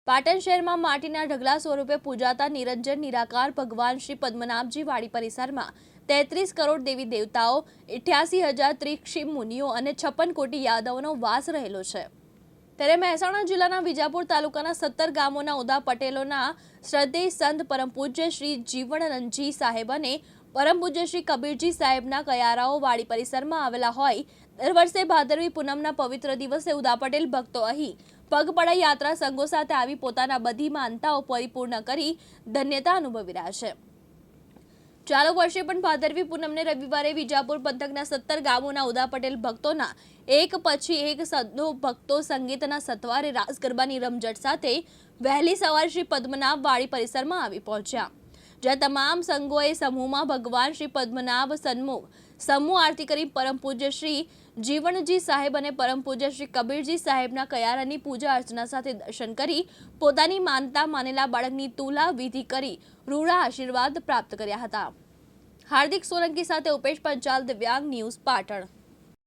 પાટણ શહેરમાં માટીના ઢગલા સ્વરૂપે પૂજાતા નિરંજન નિરાકાર ભગવાન શ્રી પદ્મનાભજી વાડી પરિસરમાં 33 કરોડ દેવી દેવતાઓ, 88,000 ત્રિક્ષી મુનિઓ અને 56 કોટી યાદવોનો વાસ રહેલો છે। ત્યારે મહેસાણા જિલ્લાના વિજાપુર તાલુકાના 17 ગામોના ઉદા પટેલોના શ્રદ્ધેય સંત પરમ પૂજ્ય શ્રી જીવણાનંદજી સાહેબ અને પરમ પૂજ્ય શ્રી કબીરજી સાહેબના કયારાઓ વાડી પરિસરમાં આવેલા હોય દર વર્ષે ભાદરવી પૂનમના પવિત્ર દિવસે ઉદા પટેલ ભક્તો અહીં પગપાળા યાત્રા સંઘો સાથે આવી પોતાના બધી માનતાઓ પરિપૂર્ણ કરી ધન્યતા અનુભવી રહ્યા છે। ચાલુ વર્ષે પણ ભાદરવી પૂનમને રવિવારે વિજાપુર પંથકના 17 ગામોના ઉદા પટેલ ભક્તોના એક પછી એક સંતો ભક્તો સંગીતના સથવારે રાસ ગરબાની રમઝટ સાથે વહેલી સવારે શ્રી પદ્મનાભ વાડી પરિસરમાં આવી પહોંચ્યા, જ્યાં તમામ સંઘોએ સમૂહમાં ભગવાન શ્રી પદ્મનાભ સન્મુખ સમૂહ આરતી કરી પરમ પૂજ્ય શ્રી જીવણજી સાહેબ અને પરમ પૂજ્ય શ્રી કબીરજી સાહેબના કયારાની પૂજા અર્ચના સાથે દર્શન કરી પોતાની માનતા માનેલા બાળકની તુલા વિધિ કરી રૂડા આશીર્વાદ પ્રાપ્ત કર્યા હતા। હાર્દિક સોલંકી સાથે ઉપેશ પંચાલ, દિવ્યાંગ ન્યૂઝ, પાટણ।